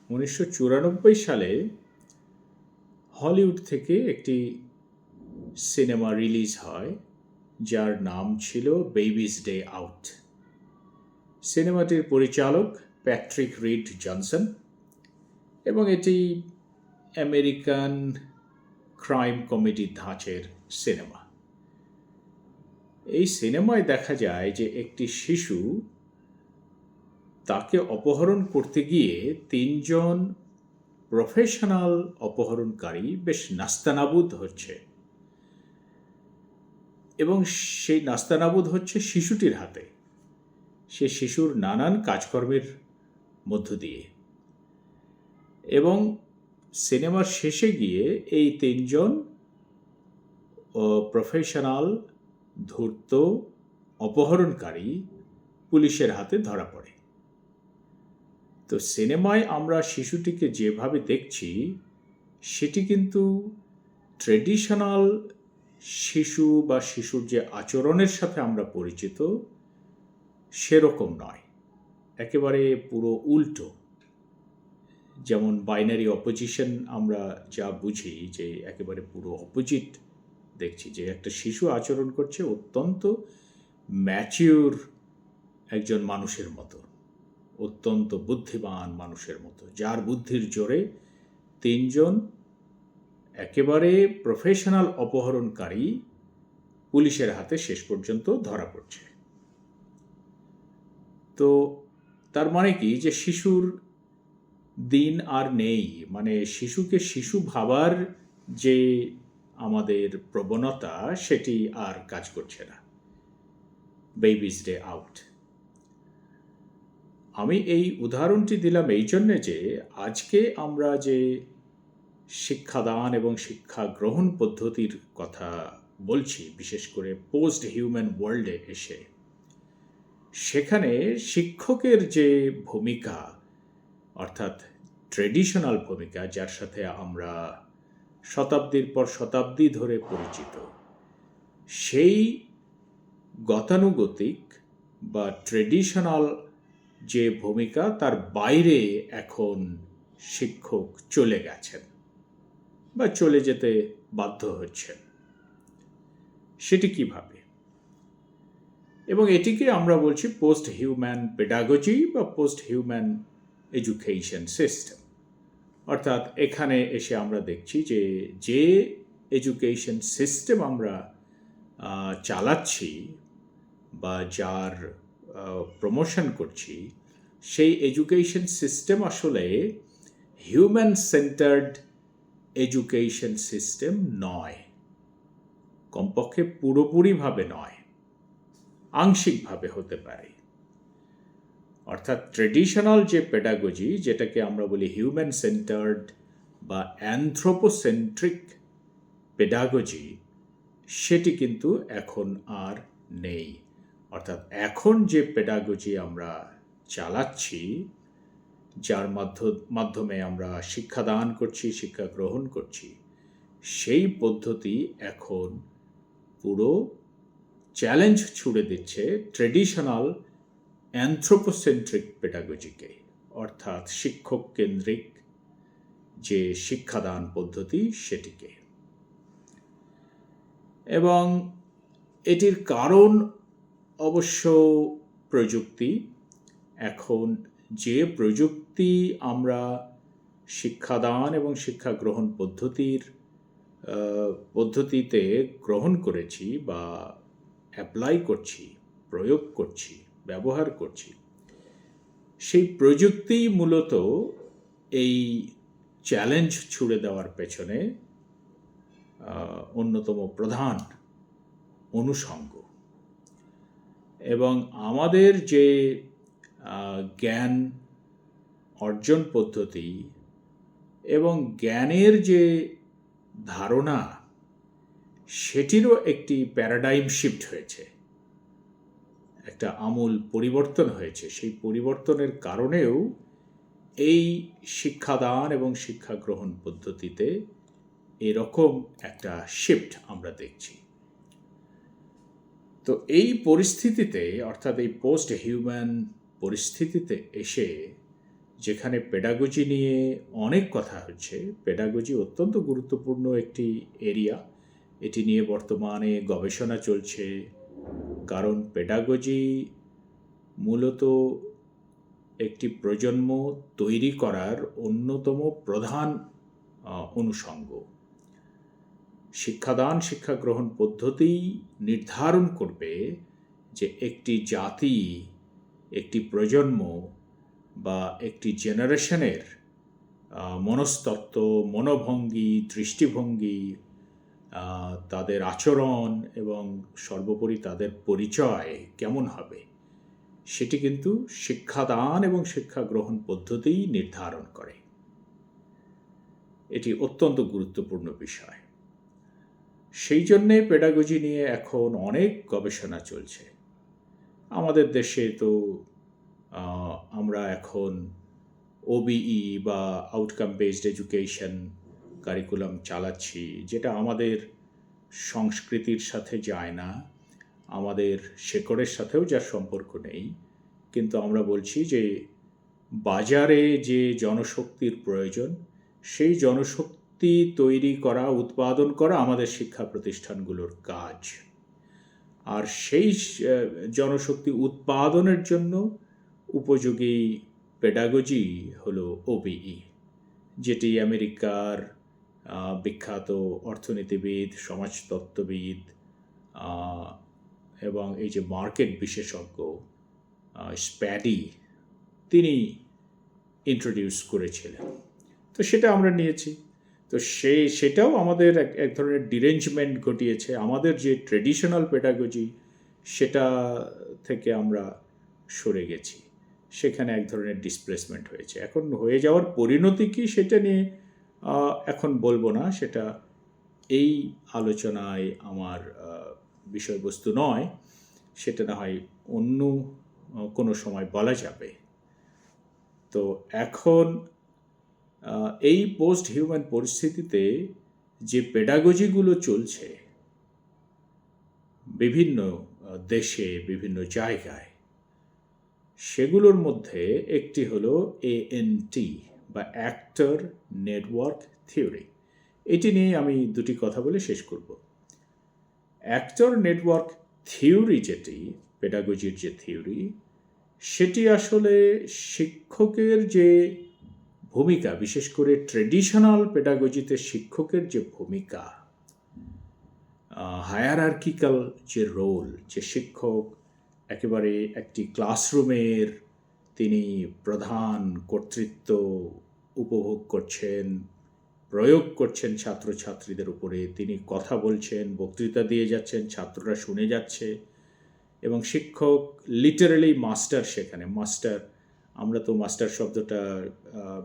1994 সালে হলিউড থেকে একটি সিনেমা রিলিজ হয় যার নাম ছিল বেবিজ ডে আউট। সিনেমাটির পরিচালক প্যাট্রিক রিড জনসন এবং এটি আমেরিকান ক্রাইম কমেডি ধাঁচের সিনেমা। এই সিনেমায় দেখা যায় যে একটি শিশু, তাকে অপহরণ করতে গিয়ে তিনজন প্রফেশনাল অপহরণকারী বেশ নাস্তানাবুদ হচ্ছে, এবং সেই নাস্তানাবুদ হচ্ছে শিশুটির হাতে, সে শিশুর নানান কাজকর্মের মধ্য দিয়ে। এবং সিনেমার শেষে গিয়ে এই তিনজন প্রফেশনাল ধূর্ত অপহরণকারী পুলিশের হাতে ধরা পড়ে। তো সিনেমায় আমরা শিশুটিকে যেভাবে দেখছি সেটি কিন্তু ট্রেডিশনাল শিশু বা শিশুর যে আচরণের সাথে আমরা পরিচিত সেরকম নয়, একেবারে পুরো উল্টো। যেমন বাইনারি অপোজিশন আমরা যা বুঝি, যে একেবারে পুরো অপোজিট দেখছি, যে একটা শিশু আচরণ করছে অত্যন্ত ম্যাচিউর একজন মানুষের মতো, অত্যন্ত বুদ্ধিমান মানুষের মতো, যার বুদ্ধির জোরে তিনজন একেবারে প্রফেশনাল অপহরণকারী পুলিশের হাতে শেষ পর্যন্ত ধরা পড়ছে। তো তার মানে কি, যে শিশুর দিন আর নেই, মানে শিশুকে শিশু ভাবার যে আমাদের প্রবণতা সেটি আর কাজ করছে না। Babies day out. আমি এই উদাহরণটি দিলাম এই জন্যে যে আজকে আমরা যে শিক্ষাদান এবং শিক্ষা গ্রহণ পদ্ধতির কথা বলছি, বিশেষ করে পোস্ট হিউম্যান ওয়ার্ল্ডে এসে, সেখানে শিক্ষকের যে ভূমিকা, অর্থাৎ ট্রেডিশনাল ভূমিকা, যার সাথে আমরা শতাব্দীর পর শতাব্দী ধরে পরিচিত, সেই গতানুগতিক বা ট্রেডিশনাল যে ভূমিকা, তার বাইরে এখন শিক্ষক চলে গেছেন বা চলে যেতে বাধ্য হচ্ছেন। সেটি কিভাবে? এবং এটিকে আমরা বলছি পোস্ট হিউম্যান পেডাগজি বা পোস্ট হিউম্যান এডুকেশন সিস্টেম। অর্থাৎ এখানে এসে আমরা দেখছি যে যে এডুকেশন সিস্টেম আমরা চালাচ্ছি বা যার প্রমোশন করছি, সেই এডুকেশন সিস্টেম আসলে হিউম্যান সেন্টার্ড এডুকেশন সিস্টেম নয়, কমপক্ষে পুরোপুরিভাবে নয়, আংশিকভাবে হতে পারে। অর্থাৎ ট্রেডিশনাল যে পেডাগজি, যেটাকে আমরা বলি হিউম্যান সেন্টার্ড বা অ্যানথ্রোপোসেন্ট্রিক পেডাগজি, সেটি কিন্তু এখন আর নেই। অর্থাৎ এখন যে পেডাগজি আমরা চালাচ্ছি, যার মাধ্যমে আমরা শিক্ষাদান করছি, শিক্ষা গ্রহণ করছি, সেই পদ্ধতি এখন পুরো চ্যালেঞ্জ ছুড়ে দিচ্ছে ট্রেডিশনাল অ্যানথ্রোপোসেন্ট্রিক পেডাগজিকে, অর্থাৎ শিক্ষক কেন্দ্রিক যে শিক্ষাদান পদ্ধতি সেটিকে। এবং এটির কারণ অবশ্য প্রযুক্তি। এখন যে প্রযুক্তি আমরা শিক্ষাদান এবং শিক্ষা গ্রহণ পদ্ধতিতে গ্রহণ করেছি বা অ্যাপ্লাই করছি, প্রয়োগ করছি, ব্যবহার করছি, সেই প্রযুক্তি মূলত এই চ্যালেঞ্জ ছুড়ে দেওয়ার পেছনে অন্যতম প্রধান অনুষঙ্গ। এবং আমাদের যে জ্ঞান অর্জন পদ্ধতি এবং জ্ঞানের যে ধারণা, সেটিরও একটি প্যারাডাইম শিফট হয়েছে, একটা আমূল পরিবর্তন হয়েছে। সেই পরিবর্তনের কারণেও এই শিক্ষাদান এবং শিক্ষা গ্রহণ পদ্ধতিতে এরকম একটা শিফট আমরা দেখছি। তো এই পরিস্থিতিতে, অর্থাৎ এই পোস্ট হিউম্যান পরিস্থিতিতে এসে যেখানে পেডাগজি নিয়ে অনেক কথা হচ্ছে। পেডাগজি অত্যন্ত গুরুত্বপূর্ণ একটি এরিয়া। এটি নিয়ে বর্তমানে গবেষণা চলছে, কারণ পেডাগজি মূলত একটি প্রজন্ম তৈরি করার অন্যতম প্রধান অনুষঙ্গ। শিক্ষাদান, শিক্ষা গ্রহণ পদ্ধতি নির্ধারণ করবে যে একটি জাতি, একটি প্রজন্ম বা একটি জেনারেশনের মনস্তত্ত্ব, মনোভঙ্গি, দৃষ্টিভঙ্গি, তাদের আচরণ এবং সর্বোপরি তাদের পরিচয় কেমন হবে, সেটি কিন্তু শিক্ষাদান এবং শিক্ষা গ্রহণ পদ্ধতিই নির্ধারণ করে। এটি অত্যন্ত গুরুত্বপূর্ণ বিষয়। সেই জন্যে পেডাগজি নিয়ে এখন অনেক গবেষণা চলছে। আমাদের দেশে তো আমরা এখন ওবিই বা আউটকাম বেসড এডুকেশন কারিকুলাম চালাচ্ছি, যেটা আমাদের সংস্কৃতির সাথে যায় না, আমাদের শেকড়ের সাথেও যার সম্পর্ক নেই। কিন্তু আমরা বলছি যে বাজারে যে জনশক্তির প্রয়োজন, সেই জনশক্তি তৈরি করা, উৎপাদন করা আমাদের শিক্ষা প্রতিষ্ঠানগুলোর কাজ। আর সেই জনশক্তি উৎপাদনের জন্য উপযোগী পেডাগজি হলো ওবিই, যেটি আমেরিকার বিখ্যাত অর্থনীতিবিদ, সমাজতত্ত্ববিদ এবং এই যে মার্কেট বিশেষজ্ঞ স্প্যাডি, তিনি ইন্ট্রোডিউস করেছিলেন। তো সেটা আমরা নিয়েছি। তো সেটাও আমাদের এক ধরনের ডিরেঞ্জমেন্ট ঘটিয়েছে। আমাদের যে ট্রেডিশনাল পেডাগজি, সেটা থেকে আমরা সরে গেছি, সেখানে এক ধরনের ডিসপ্লেসমেন্ট হয়েছে। এখন হয়ে যাওয়ার পরিণতি কি, সেটা নিয়ে এখন বলবো না, সেটা এই আলোচনায় আমার বিষয়বস্তু নয়, সেটা না হয় অন্য কোনো সময় বলা যাবে। তো এখন এই পোস্ট হিউম্যান পরিস্থিতিতে যে পেডাগজিগুলো চলছে বিভিন্ন দেশে, বিভিন্ন জায়গায়, সেগুলোর মধ্যে একটি হলো এএনটি বা অ্যাক্টর নেটওয়ার্ক থিওরি। এটি নিয়ে আমি দুটি কথা বলে শেষ করব। অ্যাক্টর নেটওয়ার্ক থিওরি, যেটি পেডাগজির যে থিওরি, সেটি আসলে শিক্ষকের যে ভূমিকা, বিশেষ করে ট্রেডিশনাল পেডাগজিতে শিক্ষকের যে ভূমিকা, হায়ারার্কিক্যাল যে রোল, যে শিক্ষক একেবারে একটি ক্লাসরুমের তিনি প্রধান কর্তৃত্ব উপভোগ করছেন, প্রয়োগ করছেন ছাত্রছাত্রীদের উপরে, তিনি কথা বলছেন, বক্তৃতা দিয়ে যাচ্ছেন, ছাত্ররা শুনে যাচ্ছে, এবং শিক্ষক লিটারালি মাস্টার। সেখানে মাস্টার, আমরা তো মাস্টার শব্দটা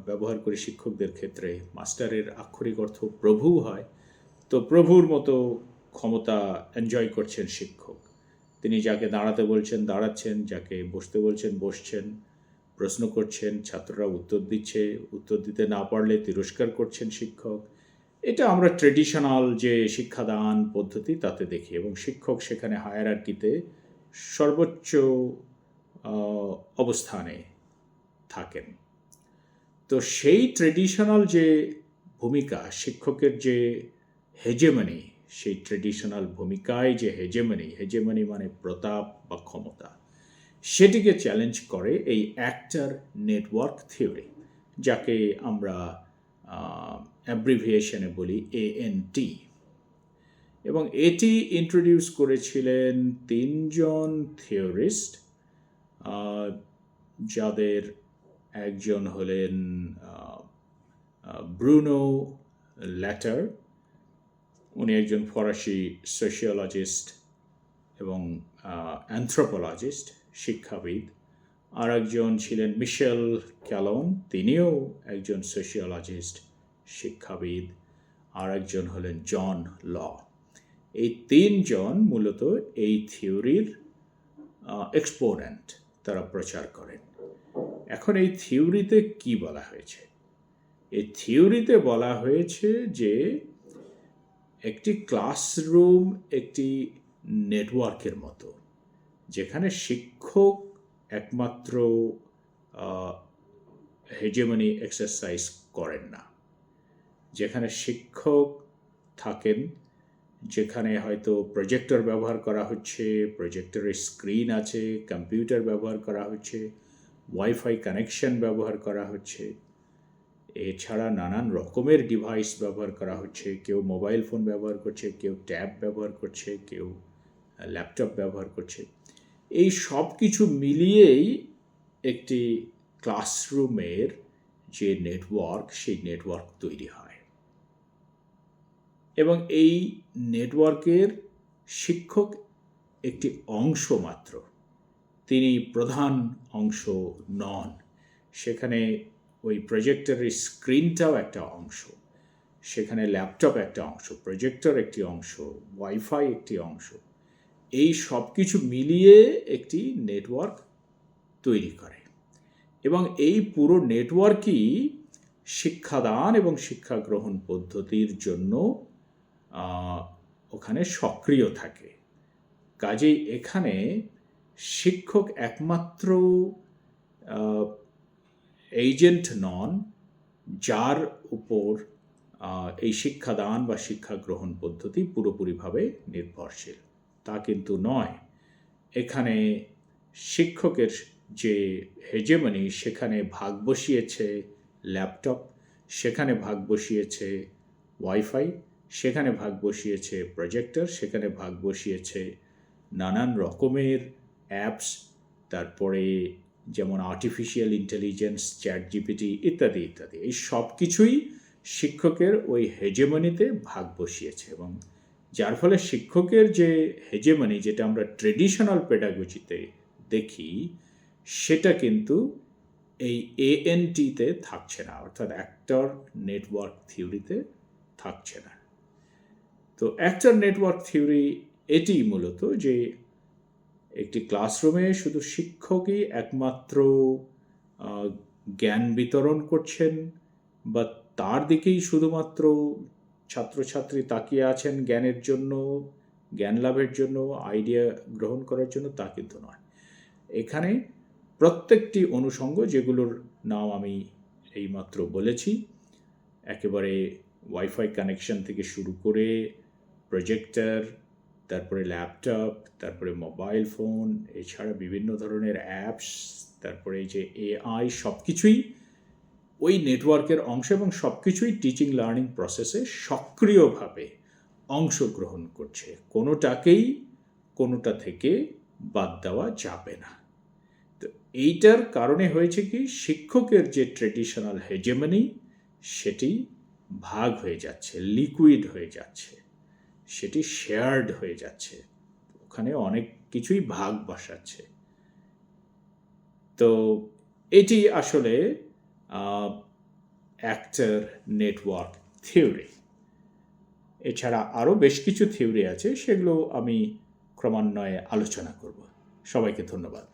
ব্যবহার করি শিক্ষকদের ক্ষেত্রে, মাস্টারের আক্ষরিক অর্থ প্রভু হয়। তো প্রভুর মতো ক্ষমতা এনজয় করছেন শিক্ষক। তিনি যাকে দাঁড়াতে বলছেন দাঁড়াচ্ছেন, যাকে বসতে বলছেন বসছেন, প্রশ্ন করছেন, ছাত্ররা উত্তর দিচ্ছে, উত্তর দিতে না পারলে তিরস্কার করছেন শিক্ষক। এটা আমরা ট্রেডিশনাল যে শিক্ষাদান পদ্ধতি তাতে দেখি, এবং শিক্ষক সেখানে হায়ারার্কিতে সর্বোচ্চ অবস্থানে থাকেন। তো সেই ট্রেডিশনাল যে ভূমিকা, শিক্ষকের যে হেজেমনি, সেই ট্রেডিশনাল ভূমিকায় যে হেজেমনি মানে প্রতাপ বা ক্ষমতা, সেটিকে চ্যালেঞ্জ করে এই অ্যাক্টর নেটওয়ার্ক থিওরি, যাকে আমরা অ্যাব্রিভিয়েশনে বলি এএনটি। এবং এটি ইন্ট্রোডিউস করেছিলেন তিনজন থিওরিস্ট, যাদের একজন হলেন ব্রুনো ল্যাটার, উনি একজন ফরাসি সোশিওলজিস্ট এবং অ্যানথ্রোপোলজিস্ট, শিক্ষাবিদ। আর একজন ছিলেন মিশেল ক্যালন, তিনিও একজন সোশিওলজিস্ট, শিক্ষাবিদ। আর একজন হলেন জন ল। এই তিনজন মূলত এই থিওরির এক্সপোনেন্ট, তারা প্রচার করেন। এখন এই থিওরিতে কি বলা হয়েছে? এই থিওরিতে বলা হয়েছে যে একটি ক্লাসরুম একটি নেটওয়ার্কের মতো, যেখানে শিক্ষক একমাত্র হেজেমনি এক্সারসাইজ করেন না। যেখানে শিক্ষক থাকেন, যেখানে হয়তো প্রজেক্টর ব্যবহার করা হচ্ছে, প্রজেক্টরের স্ক্রিন আছে, কম্পিউটার ব্যবহার করা হচ্ছে, ওয়াইফাই কানেকশন ব্যবহার করা হচ্ছে, এছাড়া নানান রকমের ডিভাইস ব্যবহার করা হচ্ছে, কেউ মোবাইল ফোন ব্যবহার করছে, কেউ ট্যাব ব্যবহার করছে, কেউ ল্যাপটপ ব্যবহার করছে। এই সব কিছু মিলিয়েই একটি ক্লাসরুমের যে নেটওয়ার্ক, সেই নেটওয়ার্ক তৈরি হয় এবং এই নেটওয়ার্কের শিক্ষক একটি অংশ মাত্র, তিনি প্রধান অংশ নন। সেখানে ওই প্রজেক্টরের স্ক্রিনটাও একটা অংশ, সেখানে ল্যাপটপ একটা অংশ, প্রজেক্টর একটি অংশ, ওয়াইফাই একটি অংশ। এই সব কিছু মিলিয়ে একটি নেটওয়ার্ক তৈরি করে এবং এই পুরো নেটওয়ার্কই শিক্ষাদান এবং শিক্ষা গ্রহণ পদ্ধতির জন্য ওখানে সক্রিয় থাকে। কাজেই এখানে শিক্ষক একমাত্র এজেন্ট নন যার উপর এই শিক্ষাদান বা শিক্ষা গ্রহণ পদ্ধতি পুরোপুরিভাবে নির্ভরশীল, তা কিন্তু নয়। এখানে শিক্ষকের যে হেজেমনি, সেখানে ভাগ বসিয়েছে ল্যাপটপ, সেখানে ভাগ বসিয়েছে ওয়াইফাই, সেখানে ভাগ বসিয়েছে প্রজেক্টর, সেখানে ভাগ বসিয়েছে নানান রকমের অ্যাপস, তারপরে যেমন আর্টিফিশিয়াল ইন্টেলিজেন্স, চ্যাট জিপিটি ইত্যাদি ইত্যাদি। এই সব কিছুই শিক্ষকের ওই হেজেমনিতে ভাগ বসিয়েছে এবং যার ফলে শিক্ষকের যে হেজেমনি, যেটা আমরা ট্রেডিশনাল পেডাগজিতে দেখি, সেটা কিন্তু এই এএনটিতে থাকছে না, অর্থাৎ অ্যাক্টর নেটওয়ার্ক থিওরিতে থাকছে না। তো অ্যাক্টর নেটওয়ার্ক থিওরি এটি মূলত যে একটি ক্লাসরুমে শুধু শিক্ষকই একমাত্র জ্ঞান বিতরণ করছেন বা তার দিকেই শুধুমাত্র ছাত্রছাত্রী তাকিয়ে আছেন জ্ঞানের জন্য, জ্ঞান লাভের জন্য, আইডিয়া গ্রহণ করার জন্য, তা কিন্তু নয়। এখানে প্রত্যেকটি অনুষঙ্গ, যেগুলোর নাম আমি এইমাত্র বলেছি, একেবারে ওয়াইফাই কানেকশন থেকে শুরু করে প্রজেক্টর, তারপরে ল্যাপটপ, তারপরে মোবাইল ফোন, এছাড়া বিভিন্ন ধরনের অ্যাপস, তারপরে এই যে এআই, সব কিছুই ওই নেটওয়ার্কের অংশ এবং সব কিছুই টিচিং লার্নিং প্রসেসে সক্রিয়ভাবে অংশগ্রহণ করছে। কোনোটাকেই কোনোটা থেকে বাদ দেওয়া যাবে না। তো এইটার কারণে হয়েছে কি, শিক্ষকের যে ট্রেডিশনাল হেজেমনি, সেটি ভাগ হয়ে যাচ্ছে, লিকুইড হয়ে যাচ্ছে, সেটি শেয়ার্ড হয়ে যাচ্ছে, ওখানে অনেক কিছুই ভাগ বসাচ্ছে। তো এটি আসলে অ্যাক্টর নেটওয়ার্ক থিওরি। এছাড়া আরও বেশ কিছু থিওরি আছে, সেগুলো আমি ক্রমান্বয়ে আলোচনা করব। সবাইকে ধন্যবাদ।